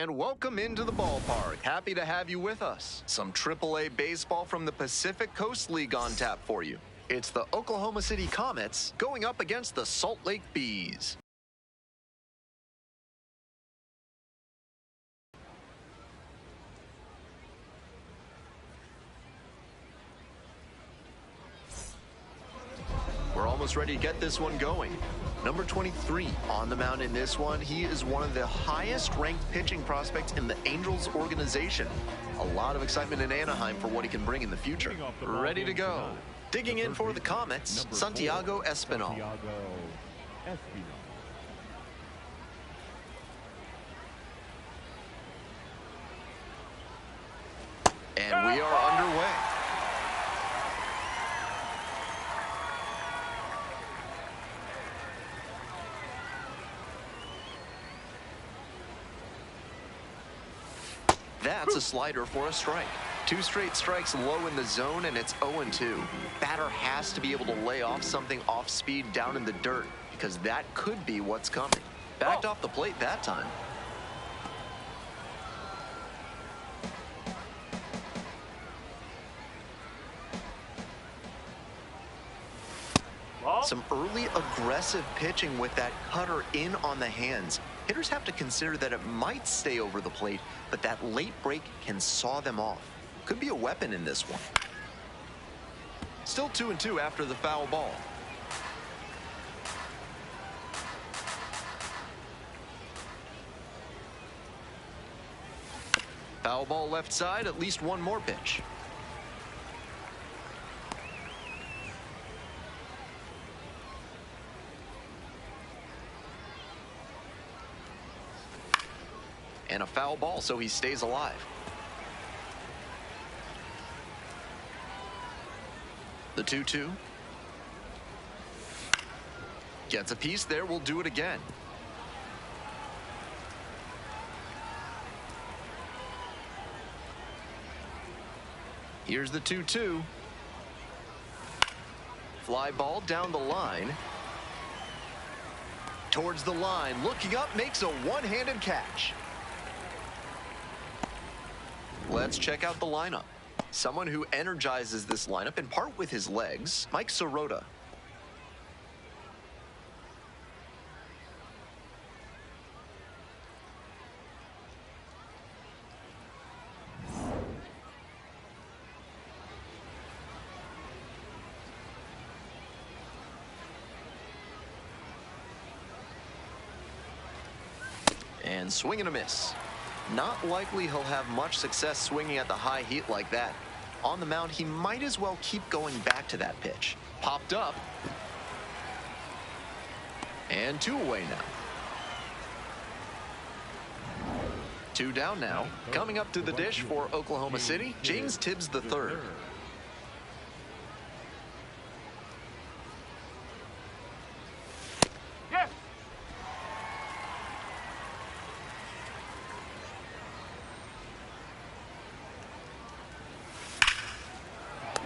And welcome into the ballpark. Happy to have you with us. Some AAA baseball from the Pacific Coast League on tap for you. It's the Oklahoma City Comets going up against the Salt Lake Bees. We're almost ready to get this one going. Number 23 on the mound in this one. He is one of the highest ranked pitching prospects in the Angels organization. A lot of excitement in Anaheim for what he can bring in the future. Ready to go. Digging in for the Comets, Santiago Espinal. And we are underway. That's a slider for a strike. 2 straight strikes low in the zone, and it's 0-2. Batter has to be able to lay off something off speed down in the dirt, because that could be what's coming. Backed off the plate that time. Some early aggressive pitching with that cutter in on the hands. Hitters have to consider that it might stay over the plate, but that late break can saw them off. Could be a weapon in this one. Still 2-2 after the foul ball. Foul ball left side, at least one more pitch. And a foul ball, so he stays alive. The 2-2. Gets a piece there, we'll do it again. Here's the 2-2. Fly ball down the line. Towards the line, looking up, makes a one-handed catch. Let's check out the lineup. Someone who energizes this lineup in part with his legs, Mike Sirota. And swing and a miss. Not likely he'll have much success swinging at the high heat like that. On the mound, he might as well keep going back to that pitch. Popped up. And 2 away now. 2 down now. Coming up to the dish for Oklahoma City, James Tibbs III.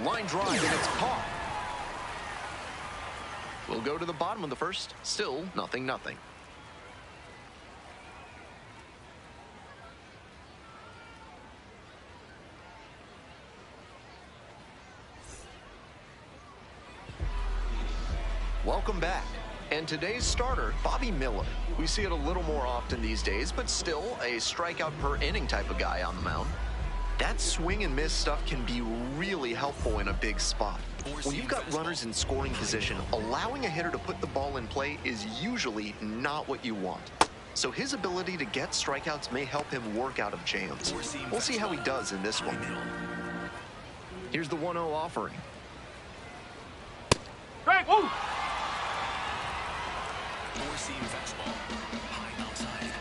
Line drive, and it's caught. We'll go to the bottom of the first. Still 0-0. Welcome back. And today's starter, Bobby Miller. We see it a little more often these days, but still a strikeout per inning type of guy on the mound. That swing and miss stuff can be really helpful in a big spot. When you've got runners in scoring position, allowing a hitter to put the ball in play is usually not what you want. So his ability to get strikeouts may help him work out of jams. We'll see how he does in this one. Here's the 1-0 offering. Strike! Woo! Four-seam fastball. High outside.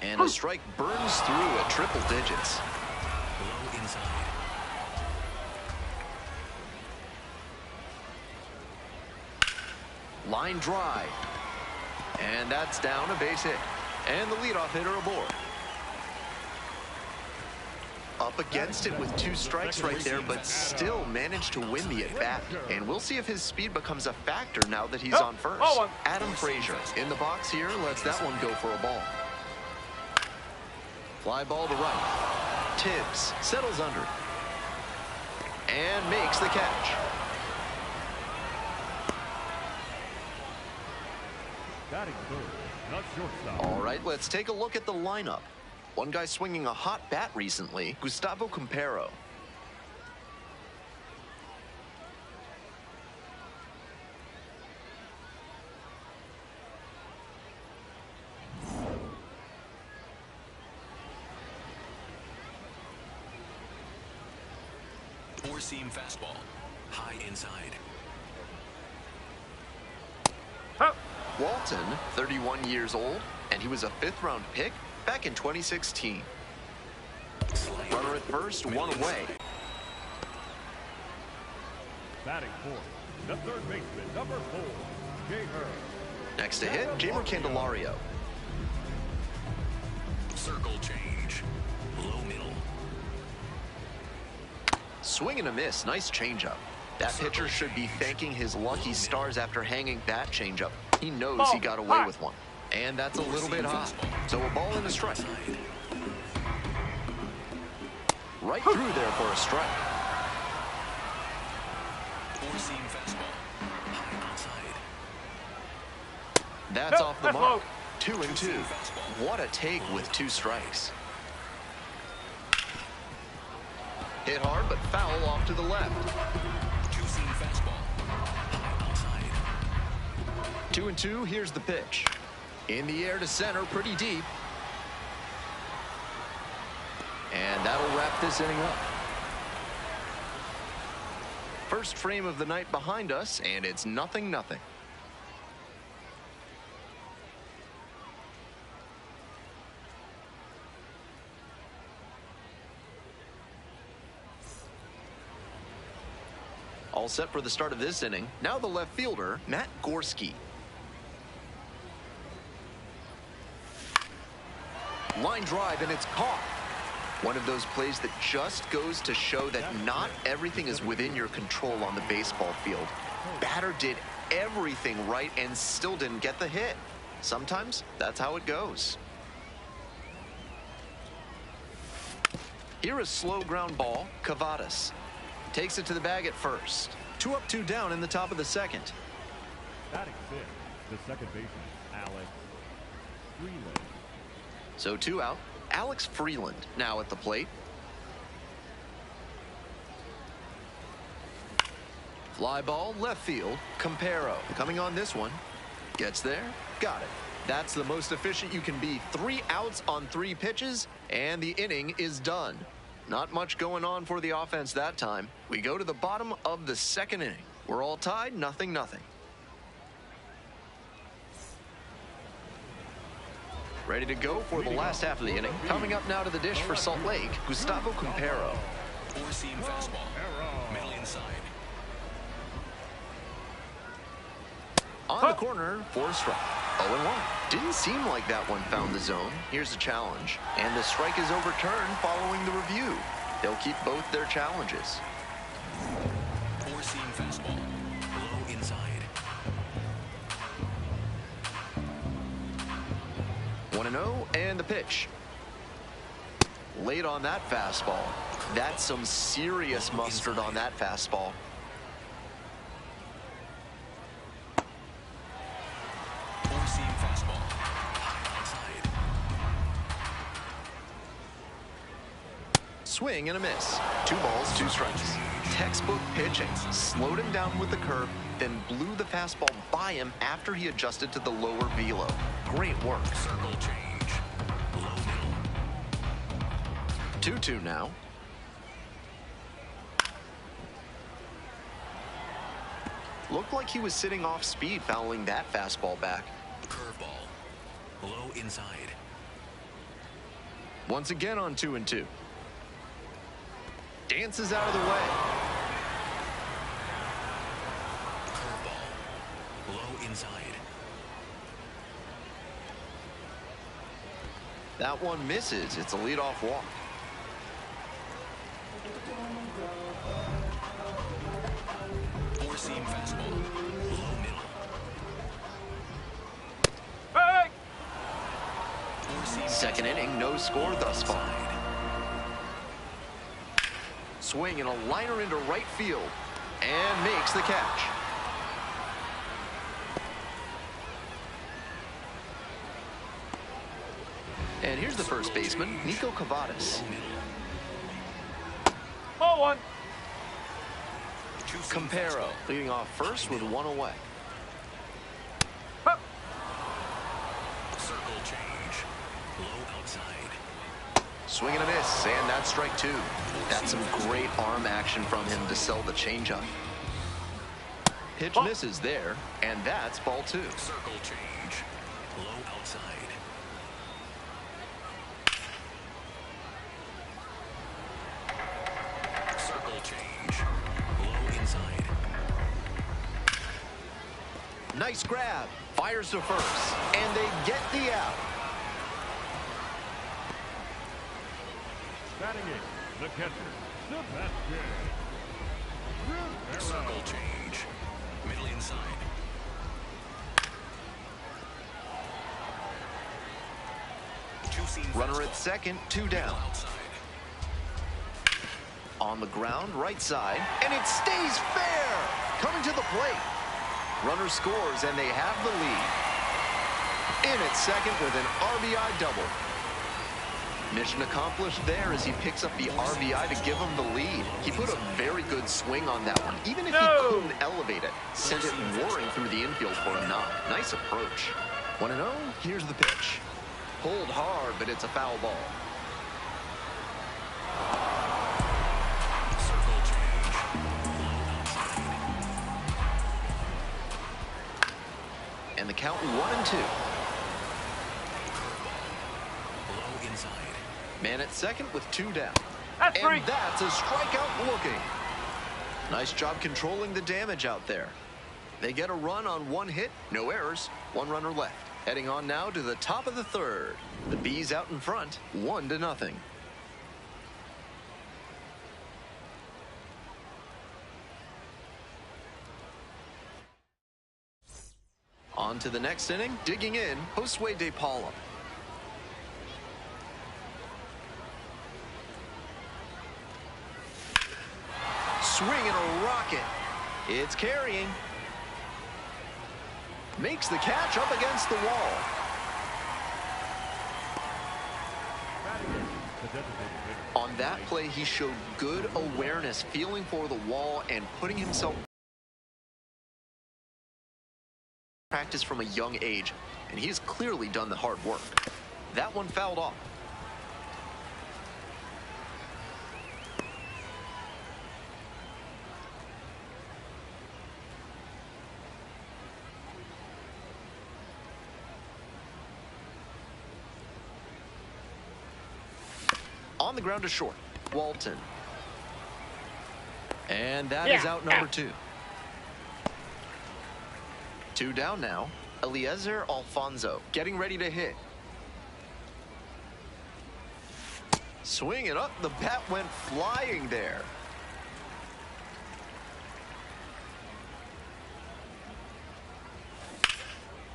And a strike burns through at triple digits. Low inside. Line drive. And that's down, a base hit. And the leadoff hitter aboard. up against it with 2 strikes right there, but still managed to win the at-bat. And we'll see if his speed becomes a factor now that he's on first. Adam Frazier in the box here lets that one go for a ball. Fly ball to right. Tibbs settles under and makes the catch. All right, let's take a look at the lineup. One guy swinging a hot bat recently, Gustavo Compero. Four-seam fastball, high inside. Walton, 31 years old, and he was a 5th-round pick back in 2016. Runner at first, 1 away. Batting fourth, the third baseman, number 4, Jamer. Next to hit, Jamer Candelario. Circle change, low middle. Swing and a miss, nice changeup. That pitcher should be thanking his lucky stars after hanging that changeup. He knows he got away with one. And that's a little bit high. So a ball and a strike. Right through there for a strike. Four-seam fastball, high outside. That's off the mark. 2-2. What a take with 2 strikes. Hit hard, but foul off to the left. Two-seam fastball, high outside. 2-2, here's the pitch. In the air to center, pretty deep. And that'll wrap this inning up. First frame of the night behind us, and it's 0-0. All set for the start of this inning. Now the left fielder, Matt Gorski. Line drive, and it's caught. One of those plays that just goes to show that not everything is within your control on the baseball field. Batter did everything right and still didn't get the hit. Sometimes that's how it goes. Here a slow ground ball, Cavadas. Takes it to the bag at first. 2 up, 2 down in the top of the second. Batting fifth, the second baseman, Alex Freeland. So 2 out. Alex Freeland now at the plate. Fly ball, left field. Compero coming on this one. Gets there. Got it. That's the most efficient you can be. 3 outs on 3 pitches, and the inning is done. Not much going on for the offense that time. We go to the bottom of the second inning. We're all tied, 0-0. Ready to go for the last half of the inning. Coming up now to the dish for Salt Lake, Gustavo Compero. Four-seam fastball, middle inside. On the corner for a strike. 0-1. Didn't seem like that one found the zone. Here's a challenge. And the strike is overturned following the review. They'll keep both their challenges. Four-seam fastball, low inside. 1-0, and the pitch. Late on that fastball. That's some serious mustard on that fastball. Four-seam fastball, high outside. Swing and a miss. 2 balls, 2 strikes. Textbook pitching. Slowed him down with the curve, then blew the fastball by him after he adjusted to the lower velo. Great work. Circle change, low middle. 2-2 now. Looked like he was sitting off speed, fouling that fastball back. Curveball, low inside. Once again on 2-2. Dances out of the way. Curveball, low inside. That one misses. It's a leadoff walk. fastball. Low middle. Hey! Four-seam Second inning, no score thus far. Swing and a liner into right field, and makes the catch. And here's the first baseman, Nico Cavadas. Ball one. Campero leading off first with one away. Hup. circle change. Low outside. Swing and a miss, and that's strike two. That's some great arm action from him to sell the changeup. Pitch misses there, and that's ball two. Circle change. Low outside. Circle change. Low inside. Nice grab. Fires to first, and they get the out. Batting in, the catcher, Sebastian. Circle change. Middle inside. Two-seam Runner at fastball. second, two Middle down. outside. On the ground, right side, and it stays fair. Coming to the plate. Runner scores, and they have the lead. In at second with an RBI double. Mission accomplished there as he picks up the RBI to give him the lead. He put a very good swing on that one, even if he couldn't elevate it. Sent it roaring through the infield for a knock. Nice approach. 1-0, here's the pitch. Pulled hard, but it's a foul ball. Circle change. Low outside. And the count 1-2. Low inside. Man at second with two down. That's And free. that's a strikeout looking. Nice job controlling the damage out there. They get a run on one hit, no errors, one runner left. Heading on now to the top of the third. The Bees out in front, 1-0. On to the next inning, digging in, Josue De Paula. Swing and a rocket. It's carrying. Makes the catch up against the wall. Batting in, the designated hitter. On that play, he showed good awareness, feeling for the wall and putting himself practice from a young age, and he has clearly done the hard work. That one fouled off. On the ground to short, Walton. And that is out number two. Two down now. Eliezer Alfonso getting ready to hit. Swing it up. The bat went flying there.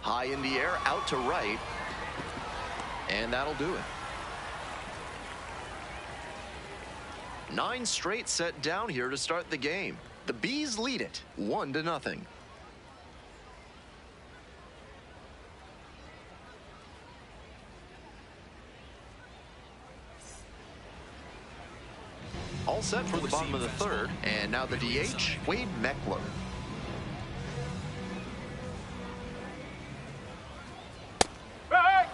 High in the air, out to right. And that'll do it. 9 straight set down here to start the game. The Bees lead it 1-0. All set for the bottom of the third, and now the DH, Wade Meckler. Hey!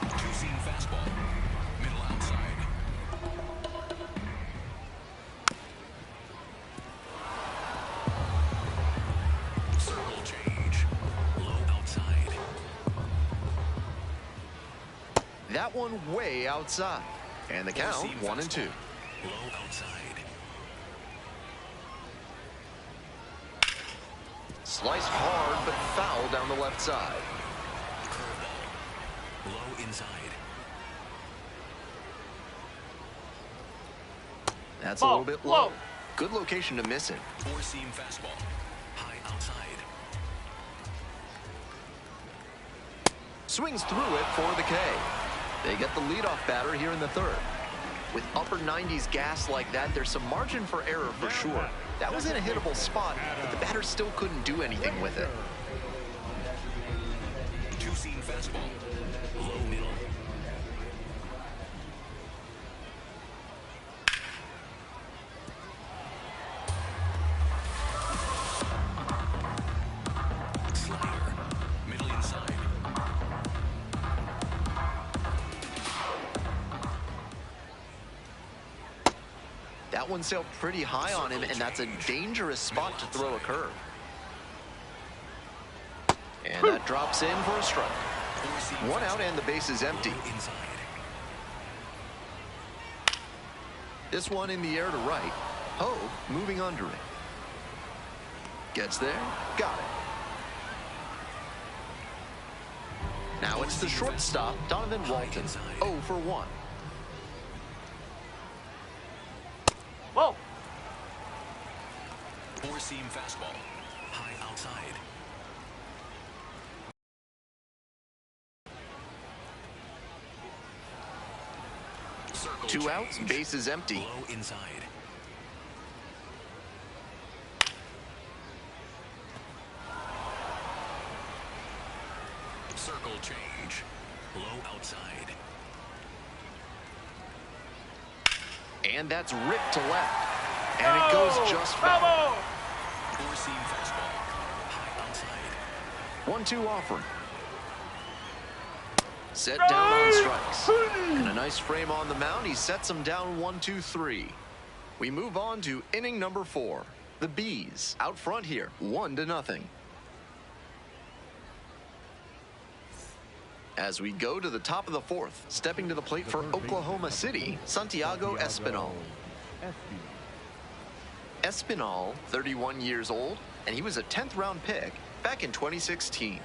Two-seam fastball. Middle outside. Circle change. Low outside. That one way outside. And the count, Four-seam 1-2. fastball. Low outside. Sliced hard, but foul down the left side. Curveball. Low inside. That's Ball, a little bit low. low. Good location to miss it. Four-seam fastball. High outside. Swings through it for the K. They get the leadoff batter here in the third. With upper 90s gas like that, there's some margin for error for sure. That was in a hittable spot, but the batter still couldn't do anything with it. Two-seam fastball. Low middle. Slider. Middle inside. That one sailed pretty high on him, and that's a dangerous spot to throw a curve. And that drops in for a strike. One out and the base is empty. Inside. This one in the air to right. Ho moving under it. Gets there. Got it. Now it's the shortstop, Donovan Walton. 0 for 1. Whoa! Four-seam fastball. High outside. Circle 2 outs, change. base is empty. Low inside. Circle change. Low outside. And that's ripped to left. And it goes just foul. Four-seam fastball. High outside. 1-2 offering. Set down on strikes. And a nice frame on the mound. He sets him down 1-2-3. We move on to inning number 4. The Bees out front here, 1-0. As we go to the top of the 4th, stepping to the plate for Oklahoma City, Santiago Espinal. Espinal, 31 years old, and he was a 10th round pick back in 2016.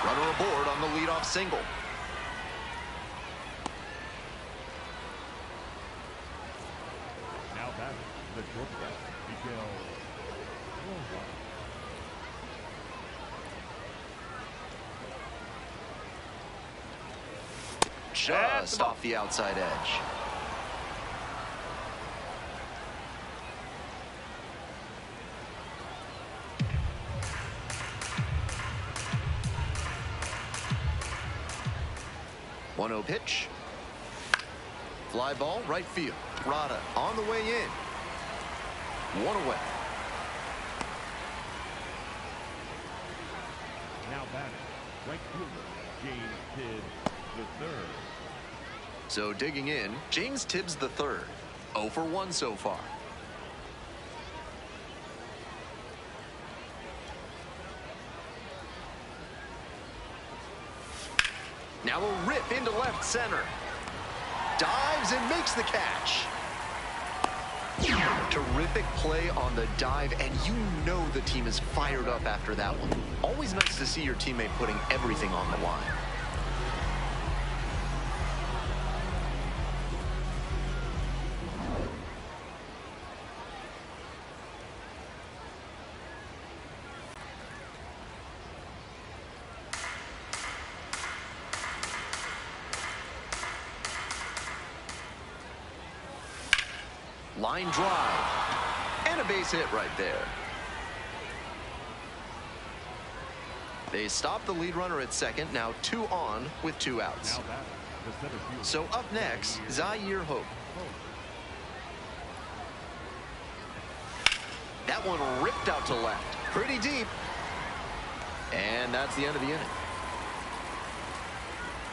Runner aboard on the leadoff single. Now batting, the shortstop, Miguel. Just off the outside edge. One 0 pitch. Fly ball, right field. Rada on the way in. One away. Now batting, right fielder, James Tibbs the third. So digging in, James Tibbs the third. 0 for 1 so far. Now a rip into left center. Dives and makes the catch. Terrific play on the dive, and you know the team is fired up after that one. Always nice to see your teammate putting everything on the line. Line drive. And a base hit right there. They stop the lead runner at second. Now 2 on with 2 outs. Now batting, the center fielder. So up next, Zaire Hope. That one ripped out to left. Pretty deep. And that's the end of the inning.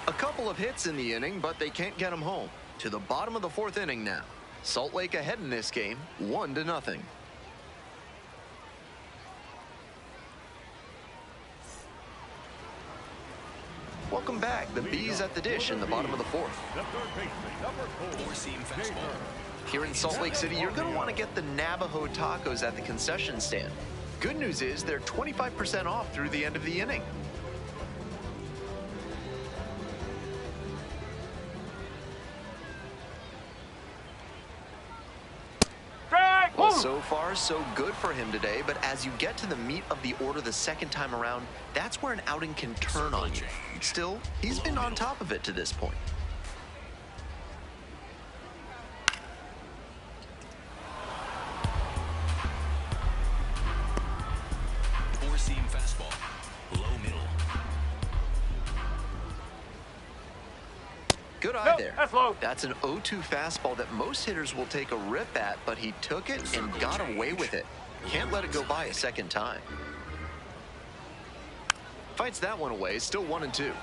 A couple of hits in the inning, but they can't get them home. To the bottom of the 4th inning now. Salt Lake ahead in this game, 1-0. Welcome back. The Bees at the dish in the bottom of the 4th. The third baseman, number 4. Four-seam fastball. Here in Salt Lake City, you're going to want to get the Navajo tacos at the concession stand. Good news is they're 25% off through the end of the inning. Well, so far, so good for him today, but as you get to the meat of the order the second time around, that's where an outing can turn on you. Still, he's been on top of it to this point. Four-seam fastball. Low middle. Good eye there. That's low. That's an 0-2 fastball that most hitters will take a rip at, but he took it and got away with it. Can't let it go by a second time. Fights that one away, still 1-2.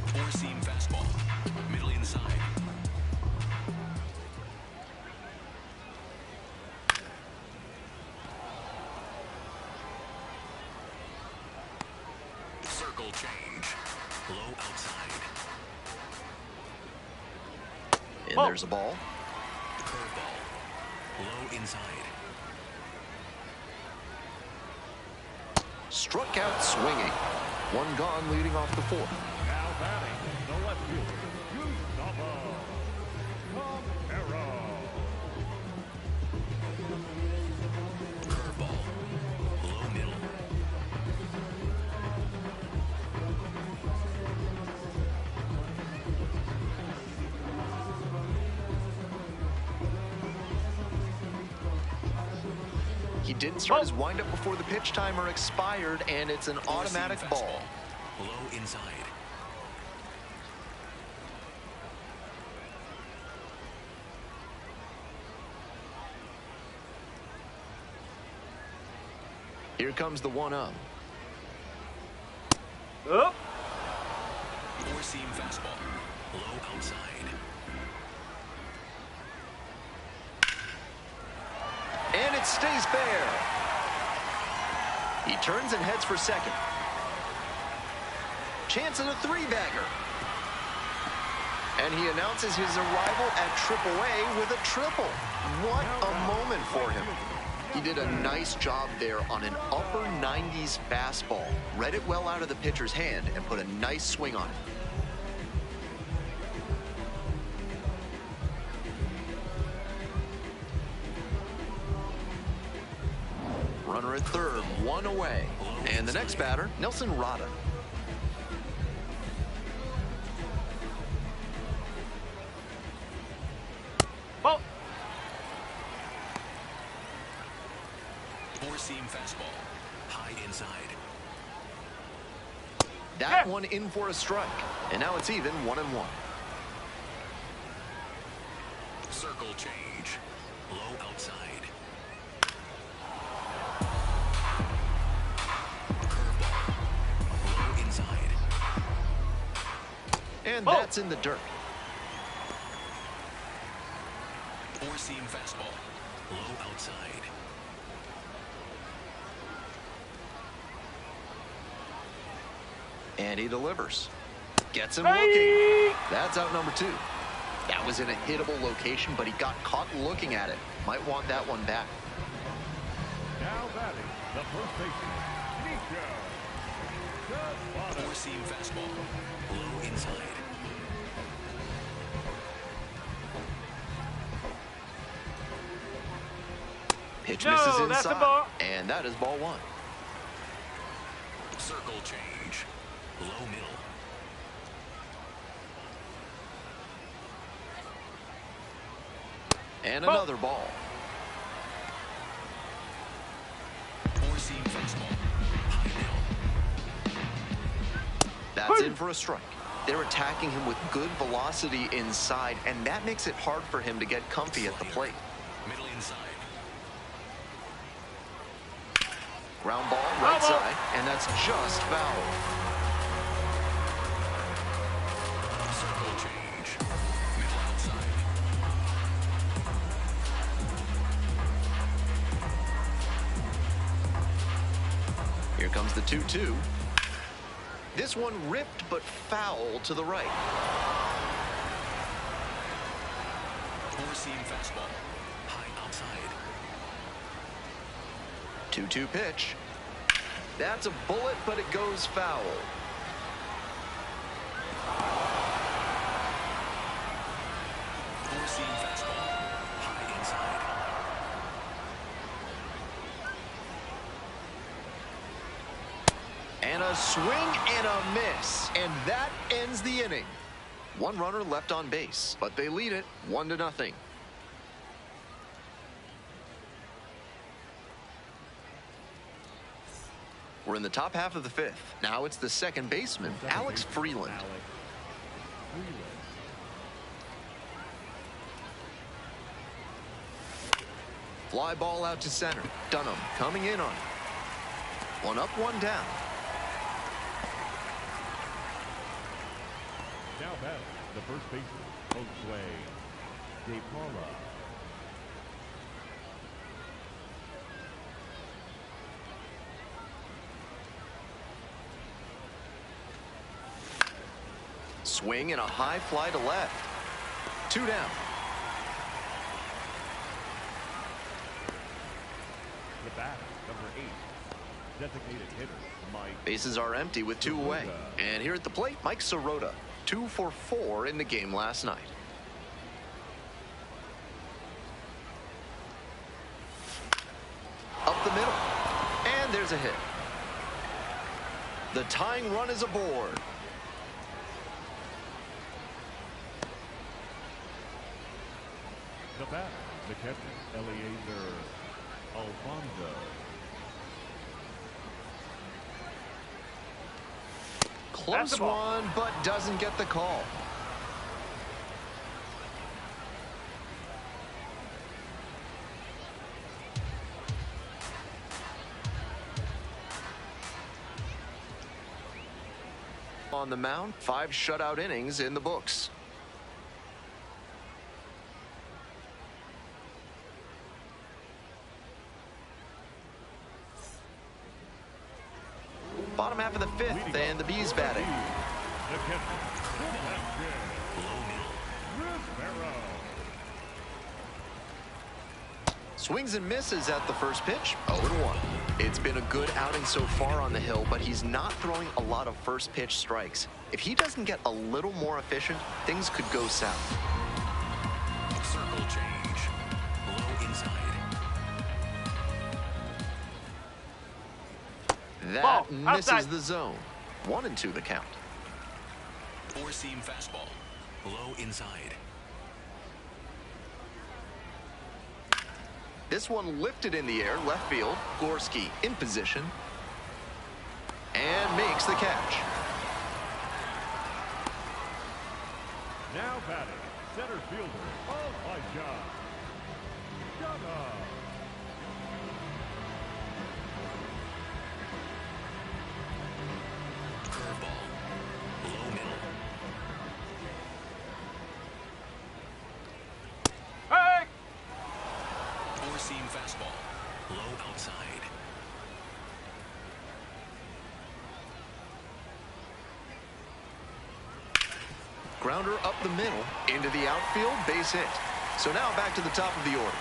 Four-seam fastball. Middle inside. Circle change. Low outside. And there's a ball. Curveball. Low inside. Struck out swinging. One gone leading off the fourth. Now batting, the left fielder, Gustavo Camero. Curveball. Low middle. He didn't start his windup before the pitch timer expired, and it's an automatic ball. Low inside. Here comes the 1-0. Up. Four-seam fastball. Low outside. And it stays fair. He turns and heads for second. Chance at a three-bagger. And he announces his arrival at AAA with a triple. What a moment for him. He did a nice job there on an upper 90s fastball. Read it well out of the pitcher's hand and put a nice swing on it. Runner at third, one away. And the next batter, Nelson Rada. Ball. Four-seam fastball. High inside. That one in for a strike. And now it's even 1-1. Circle change. Low outside. Curveball. Low inside. And that's in the dirt. Four-seam fastball. Low outside. And he delivers. Gets him looking. That's out number 2. That was in a hittable location, but he got caught looking at it. Might want that one back. Now batting, the first baseman, Nico. Four-seam fastball. Low inside. Pitch No, misses that's a inside. ball. And that is ball 1. Circle change. Low middle. And another ball. Four-seam fastball. High middle. That's in for a strike. They're attacking him with good velocity inside, and that makes it hard for him to get comfy at the plate. Middle inside. Ground ball, right side, and that's just foul. Circle change. Middle outside. Here comes the 2-2. This one ripped but foul to the right. Four-seam fastball. High outside. 2-2 pitch. That's a bullet, but it goes foul. Four-seam fastball. High inside. And a swing and a miss. And that ends the inning. One runner left on base, but they lead it 1-0. We're in the top half of the fifth. Now it's the second baseman, Alex Freeland. Fly ball out to center. Dunham coming in on it. One up, one down. Now batting, the first baseman, Jose De Paula. Swing and a high fly to left. 2 down. The batter, number 8, designated hitter, Mike. Bases are empty with 2 away. And here at the plate, Mike Sirota, 2 for 4 in the game last night. Up the middle. And there's a hit. The tying run is aboard. The batter, the catcher, Eliezer Alfonso. Close one, but doesn't get the call. On the mound, 5 shutout innings in the books. Bottom half of the fifth, and the Bees batting. The catcher, Swings and misses at the first pitch, 0-1. It's been a good outing so far on the hill, but he's not throwing a lot of first pitch strikes. If he doesn't get a little more efficient, things could go south. Circle change. Low inside. That misses the zone. 1-2 the count. Four-seam fastball. Low inside. This one lifted in the air, left field. Gorski in position. And makes the catch. now batting, center fielder, Elijah. Curveball. Low middle. Hey! Four-seam fastball. Low outside. Grounder up the middle, into the outfield, base hit. So now back to the top of the order.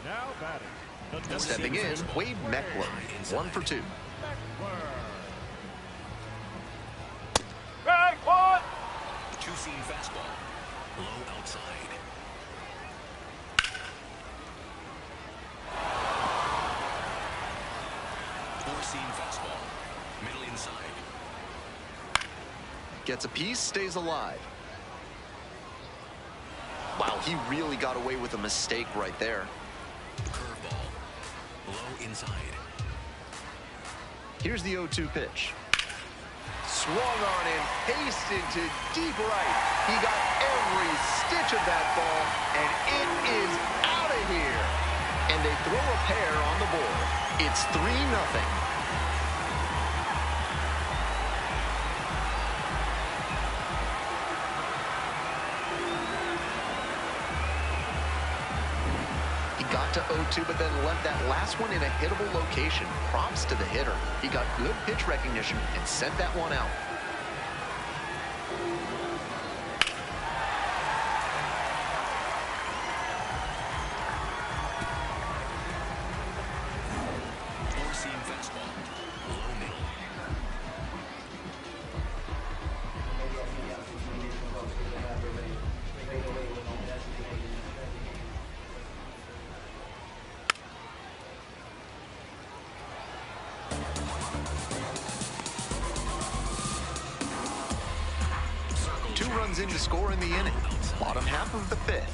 Now batting. Stepping in, Wade Meckler, 1 for 2. Hey, what? Two-seam fastball. Low outside. Four-seam fastball. Middle inside. Gets a piece, stays alive. Wow, he really got away with a mistake right there. Curveball. Low inside. Here's the 0-2 pitch. Swung on and paced into deep right. He got every stitch of that ball, and it is out of here. And they throw a pair on the board. It's 3-0. Got to 0-2, but then left that last one in a hittable location. Props to the hitter. He got good pitch recognition and sent that one out. 2 runs in to score in the inning. Bottom half of the 5th.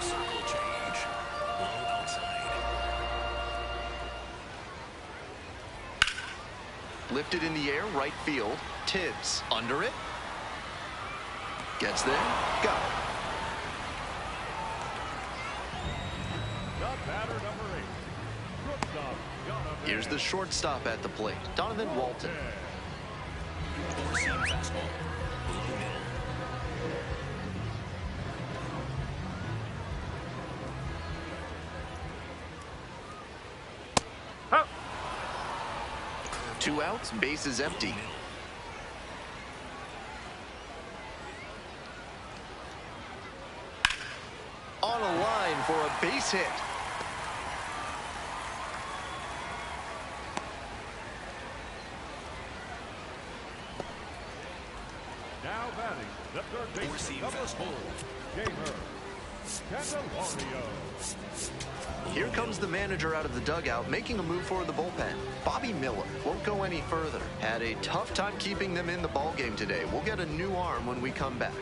Circle change. Low outside. Lifted in the air, right field. Tibbs under it. Gets there. Got it. The batter, number 8. Shortstop, Donovan. Here's the shortstop at the plate, Donovan Walton. Four-seam fastball. Low middle. Huh. 2 outs, bases empty. On a line for a base hit. Now batting, the third baseman, Four-seam number fastball. 4, Gamer. Candelario. Here comes the manager out of the dugout, making a move for the bullpen. Bobby Miller won't go any further. Had a tough time keeping them in the ballgame today. We'll get a new arm when we come back.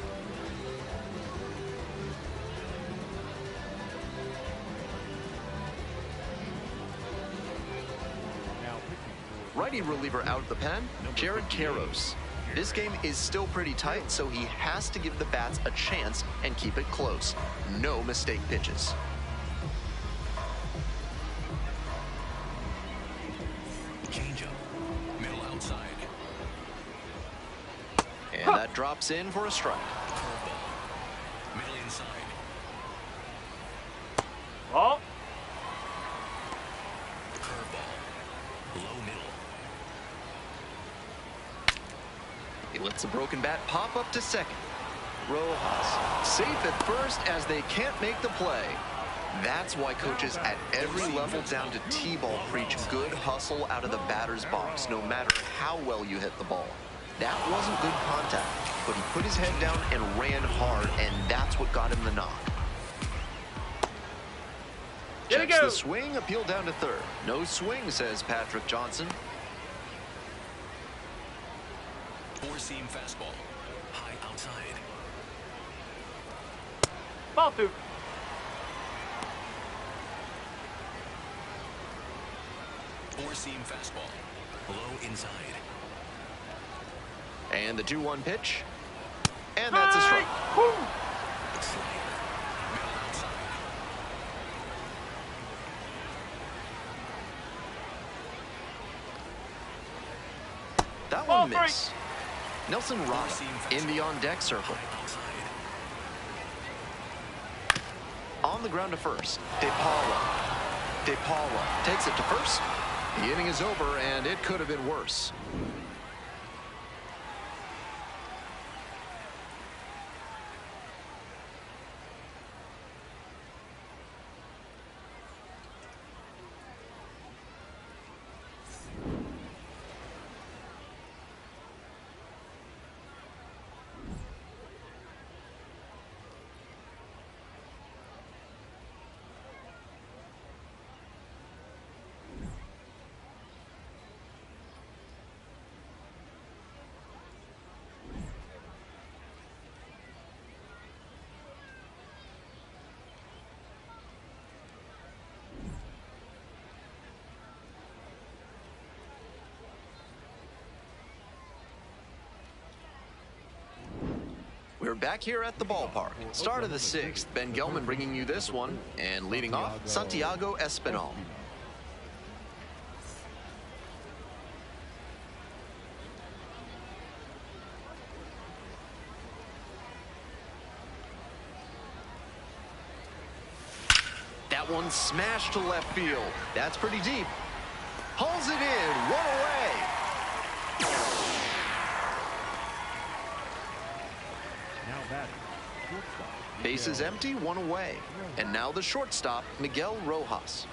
Now pitching for Righty reliever out of the pen, Jared Karros. This game is still pretty tight, so he has to give the bats a chance and keep it close. No mistake pitches. Changeup. Middle outside. And that drops in for a strike. Curveball. Middle inside. Ball. Curveball. Low middle. He lets the broken bat pop up to second. Rojas safe at first as they can't make the play. That's why coaches at every level down to T-ball preach good hustle out of the batter's box, no matter how well you hit the ball. That wasn't good contact, but he put his head down and ran hard, and that's what got him the knock. There we Checks go. the swing, appeal down to third. No swing, says Patrick Johnson. Four-seam fastball. High outside. Ball 2. Four-seam fastball. Low inside. And the 2-1 pitch. And that's a strike. Woo. Slider. Middle outside. That Ball one 3. missed. Nelson Rada in the on-deck circle. High outside. On the ground to first. DePaula takes it to first. The inning is over, and it could have been worse. We're back here at the ballpark. Start of the 6th. Ben Gelman bringing you this one. And leading off, Santiago Espinal. That one smashed to left field. That's pretty deep. Hauls it in. One away. now batting. Shortstop. Bases Miguel. empty, 1 away. And now the shortstop, Miguel Rojas.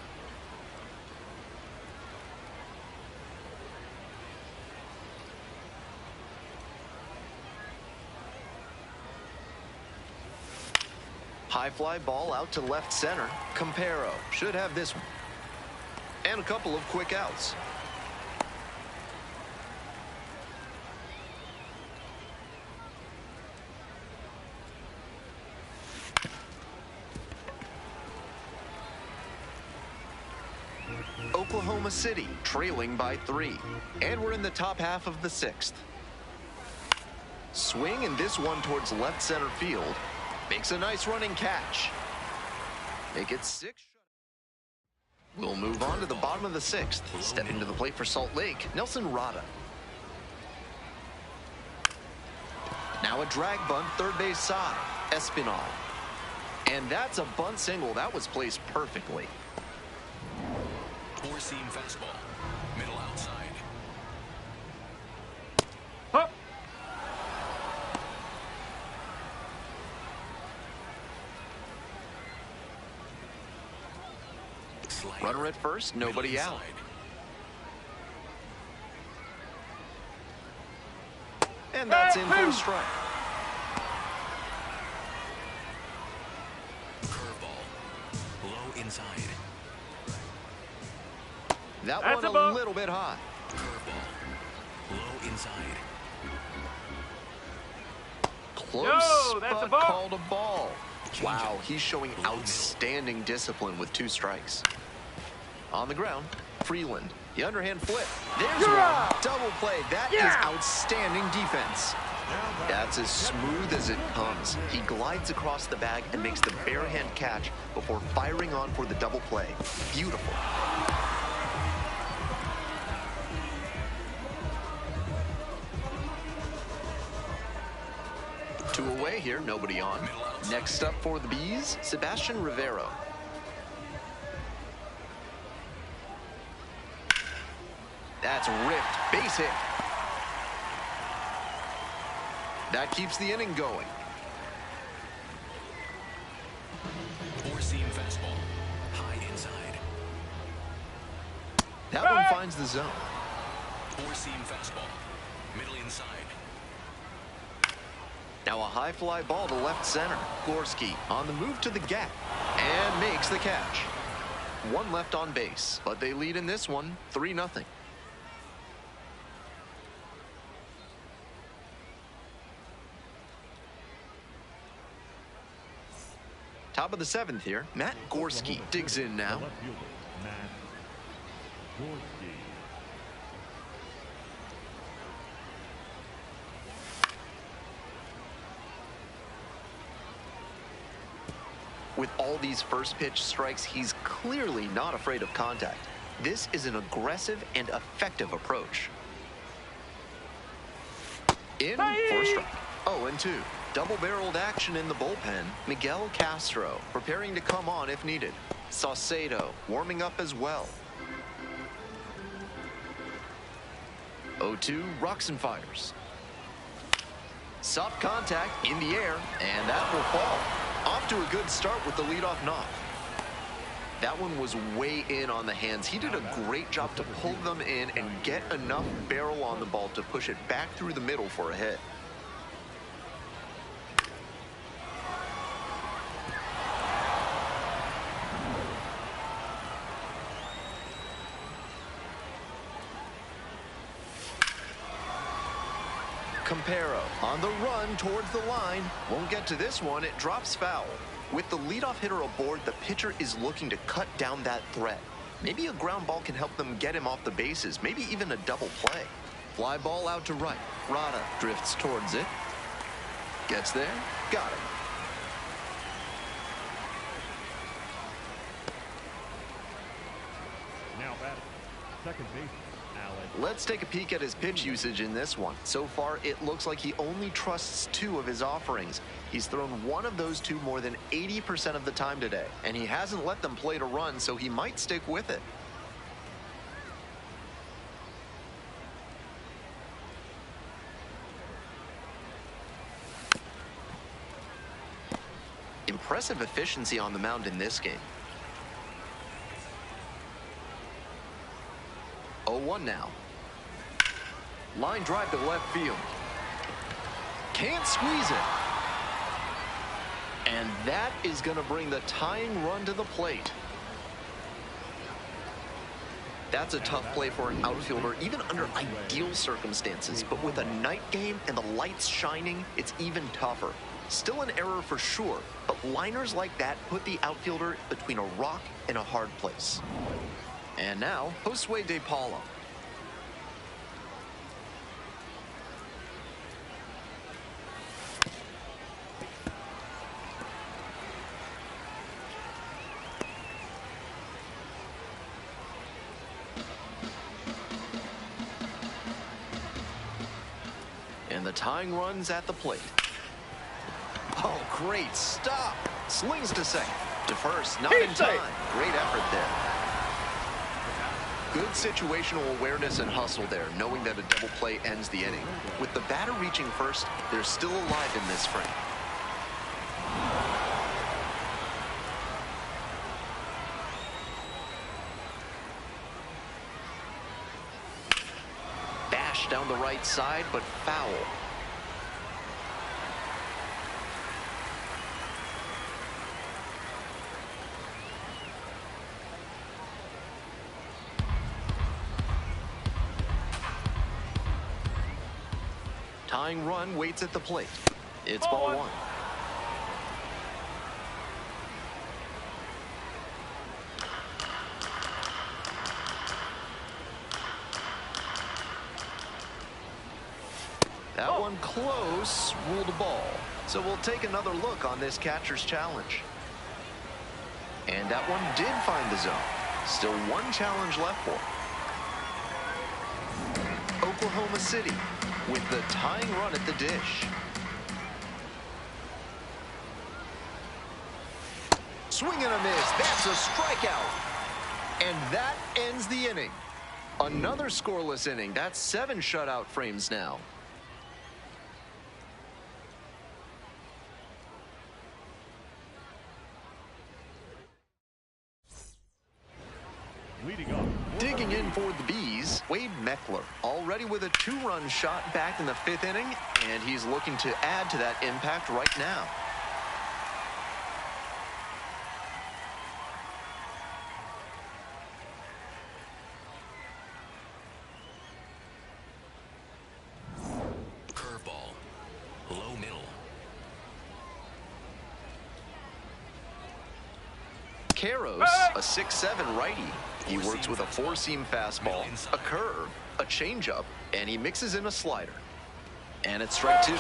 High fly ball out to left center. Campero should have this one. And a couple of quick outs. Oklahoma City trailing by 3. And we're in the top half of the 6th. Swing and this one towards left center field. Makes a nice running catch. Make it 6. We'll move on to the bottom of the 6th. Stepping to the plate for Salt Lake, Nelson Rada. Now a drag bunt, third base side, Espinal. And that's a bunt single. That was placed perfectly. Four-seam fastball. Middle outside. Up. Slider. Runner at first, nobody Middle out. inside. And that's in for a strike. Curveball. Low inside. That That's one a a ball. little bit high. Curveball. Low inside. Close, No, that's a but ball. called a ball. Wow, he's showing outstanding discipline with 2 strikes. On the ground, Freeland. The underhand flip. There's You're one. out. Double play. That is outstanding defense. That's as smooth as it comes. He glides across the bag and makes the bare hand catch before firing on for the double play. Beautiful. Two away here, nobody on. Next up for the Bees, Sebastian Rivero. That's ripped, base hit. That keeps the inning going. Four-seam fastball. High inside. That one finds the zone. Four-seam fastball. Middle inside. Now a high fly ball to left center. Gorski on the move to the gap and makes the catch. One left on base, but they lead in this one, 3-0. Top of the 7th here, Matt Gorski digs in now. Left fielder, Matt Gorski. With all these first pitch strikes, he's clearly not afraid of contact. This is an aggressive and effective approach. In for a strike. 0-2. Double-barreled action in the bullpen. Miguel Castro preparing to come on if needed. Saucedo warming up as well. 0-2, rocks and fires. Soft contact in the air, and that will fall. Off to a good start with the leadoff knock. That one was way in on the hands. He did a great job to pull them in and get enough barrel on the ball to push it back through the middle for a hit. Campero on the run towards the line. Won't get to this one. It drops foul. With the leadoff hitter aboard, the pitcher is looking to cut down that threat. Maybe a ground ball can help them get him off the bases. Maybe even a double play. Fly ball out to right. Rada drifts towards it. Gets there. Got it. Now batting, second baseman, Alex. Let's take a peek at his pitch usage in this one. So far, it looks like he only trusts 2 of his offerings. He's thrown one of those 2 more than 80% of the time today, and he hasn't let them play to run, so he might stick with it. Impressive efficiency on the mound in this game. 0-1 now. Line drive to left field. Can't squeeze it. And that is going to bring the tying run to the plate. That's a tough play for an outfielder, even under ideal circumstances. But with a night game and the lights shining, it's even tougher. Still an error for sure, but liners like that put the outfielder between a rock and a hard place. And now, Josue De Paula. And the tying run's at the plate. Oh, great stop. Slings to second. To first, not in time. Great effort there. Good situational awareness and hustle there, knowing that a double play ends the inning. With the batter reaching first, they're still alive in this frame. Bash down the right side, but foul. Tying run waits at the plate. It's ball one. That one close, ruled a ball. So we'll take another look on this catcher's challenge. And that one did find the zone. Still one challenge left for Oklahoma City with the tying run at the dish. Swing and a miss. That's a strikeout. And that ends the inning. Another scoreless inning. That's 7 shutout frames now. Leading up. Digging in for the Bees, Wade Meckler, already with a 2-run shot back in the 5th inning, and he's looking to add to that impact right now. Curveball. Low middle. Caros, a 6'7" righty. He works with a 4-seam fastball, a curve, a changeup, and he mixes in a slider. And it's strike 2.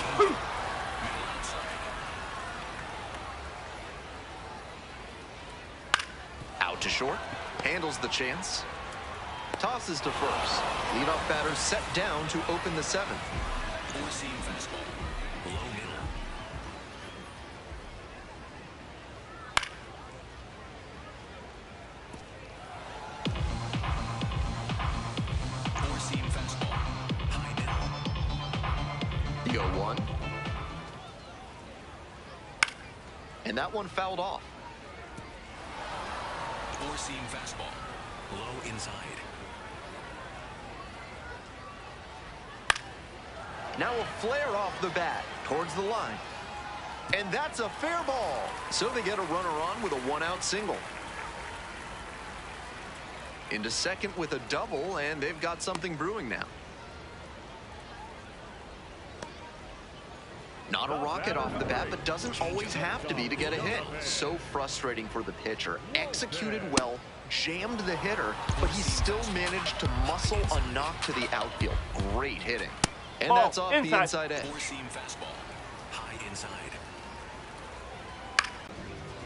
Out to short, handles the chance, tosses to first. Leadoff batter set down to open the 7th. 4-seam fastball. Low middle. The 0-1. And that one fouled off. 4-seam fastball. Low inside. Now a flare off the bat towards the line. And that's a fair ball. So they get a runner on with a 1-out single. Into second with a double, and they've got something brewing now. Not a rocket off the bat, but doesn't always have to be to get a hit. So frustrating for the pitcher. Executed well, jammed the hitter, but he still managed to muscle a knock to the outfield. Great hitting. And that's off the inside edge. 4-seam fastball. High inside.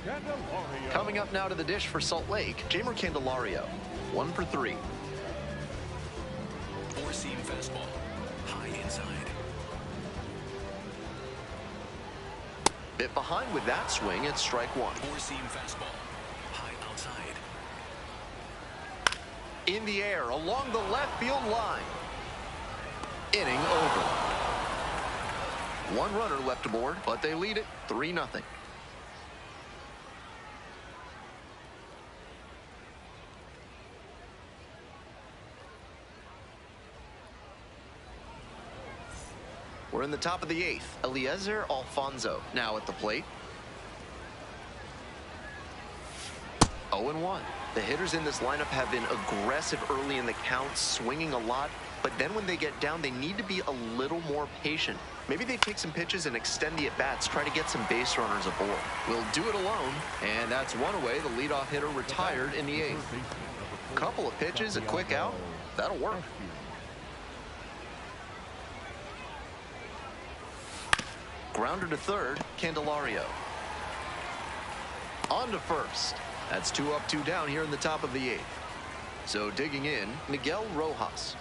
Candelario. Coming up now to the dish for Salt Lake, Jamer Candelario. 1 for 3. 4-seam fastball. High inside. Bit behind with that swing, it's strike 1. 4-seam fastball. High outside. In the air, along the left field line. Inning over. 1 runner left aboard, but they lead it 3-0. We're in the top of the 8th. Eliezer Alfonso now at the plate. 0-1. The hitters in this lineup have been aggressive early in the count, swinging a lot, but then when they get down, they need to be a little more patient. Maybe they take some pitches and extend the at-bats, try to get some base runners aboard. Will do it alone, and that's one away. The leadoff hitter retired in the 8th. Couple of pitches, a quick out. That'll work. Grounder to third, Candelario. On to first. That's 2 up, 2 down here in the top of the 8th. So digging in, Miguel Rojas.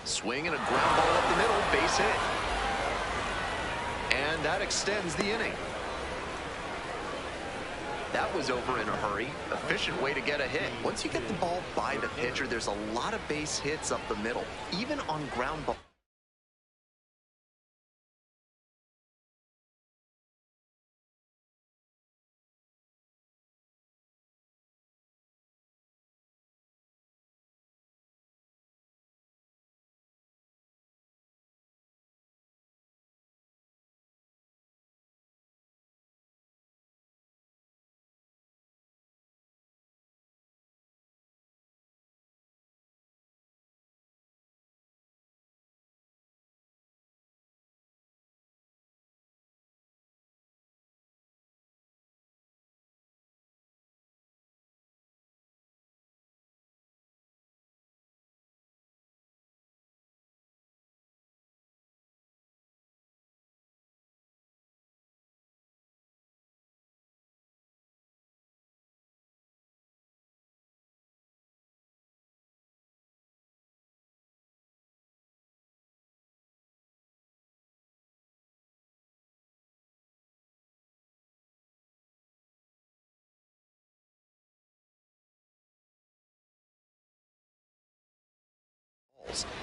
Swing and a ground ball up the middle, base hit. And that extends the inning. That was over in a hurry. Efficient way to get a hit. Once you get the ball by the pitcher, there's a lot of base hits up the middle, even on ground ball.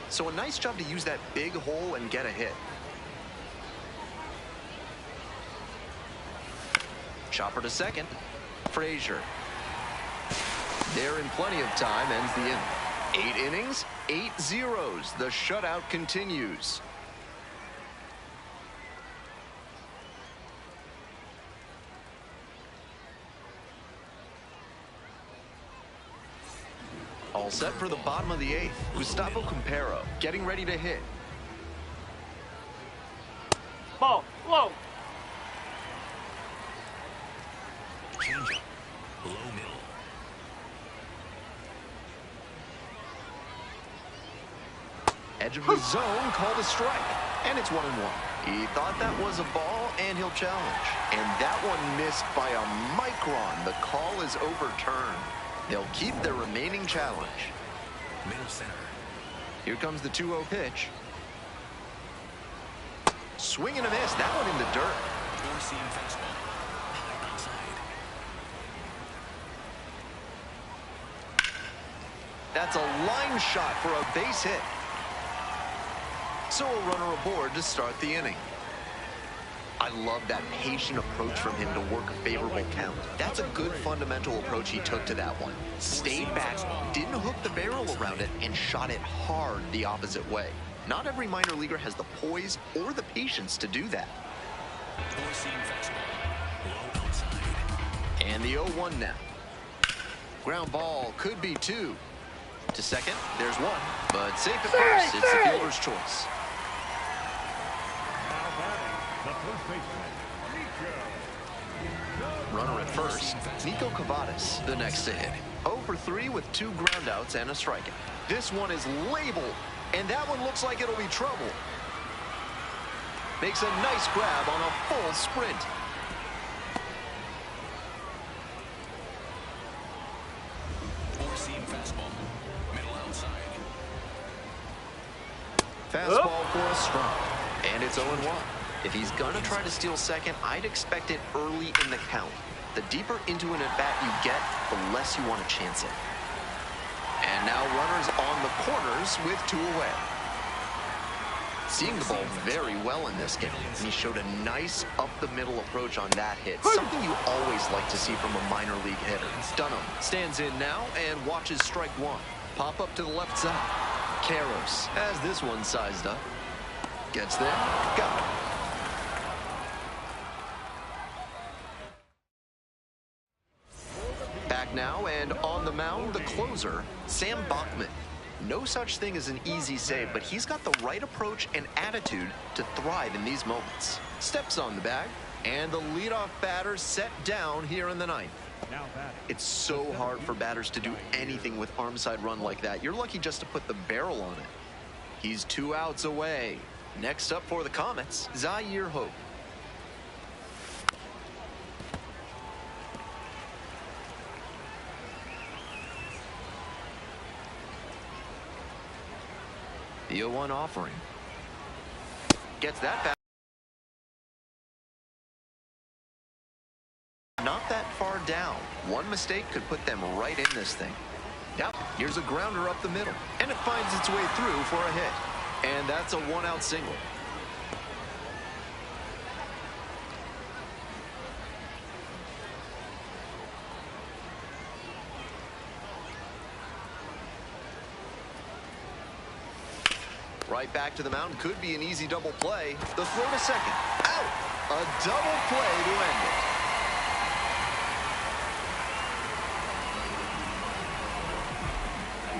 So a nice job to use that big hole and get a hit. Chopper to second. Frazier. There in plenty of time, ends the inning. 8 innings, 8 zeros. The shutout continues. All set for the bottom of the 8th. Gustavo Campero getting ready to hit. Ball, low. Changeup. Low middle. Edge of the zone, called a strike. And it's 1-1. He thought that was a ball, and he'll challenge. And that one missed by a micron. The call is overturned. They'll keep their remaining challenge. Middle center. Here comes the 2-0 pitch. Swing and a miss. That one in the dirt. Four-seam fastball. High outside. That's a line shot for a base hit. So a runner aboard to start the inning. I love that patient approach from him to work a favorable count. That's a good fundamental approach he took to that one. Stayed back, didn't hook the barrel around it, and shot it hard the opposite way. Not every minor leaguer has the poise or the patience to do that. Four-seam fastball. Low outside. And the 0-1 now. Ground ball could be 2. To second, there's 1. But safe at first, it's the fielder's choice. Now batting, the first baseman, Nico. Runner at first, Nico Cavadas, the next to hit. 0 for 3 with 2 groundouts and a strikeout. This one is labeled, and that one looks like it'll be trouble. Makes a nice grab on a full sprint. Four-seam fastball. Middle outside. Fastball for a strike, and it's 0-1. If he's gonna try to steal second, I'd expect it early in the count. The deeper into an at-bat you get, the less you want to chance it. And now runners on the corners with 2 away. Seeing the ball very well in this game, and he showed a nice up-the-middle approach on that hit. Something you always like to see from a minor league hitter. Dunham stands in now and watches strike 1. Pop up to the left side. Karros has this one sized up. Gets there, got it. back now, and on the mound, the closer, Sam Bachman. No such thing as an easy save, but he's got the right approach and attitude to thrive in these moments. Steps on the bag, and the leadoff batter set down here in the ninth. Now batting. It's so hard for batters to do anything with arm side run like that. You're lucky just to put the barrel on it. He's 2 outs away. Next up for the Comets, Zaire Hope. The 0-1 offering. Gets that back. Not that far down. One mistake could put them right in this thing. Yep, here's a grounder up the middle. And it finds its way through for a hit. And that's a 1-out single. Right back to the mound. Could be an easy double play. The throw to second. Out! A double play to end it.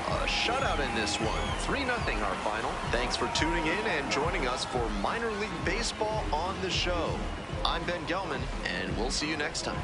A shutout in this one. 3-0 our final. Thanks for tuning in and joining us for Minor League Baseball on the show. I'm Ben Gelman, and we'll see you next time.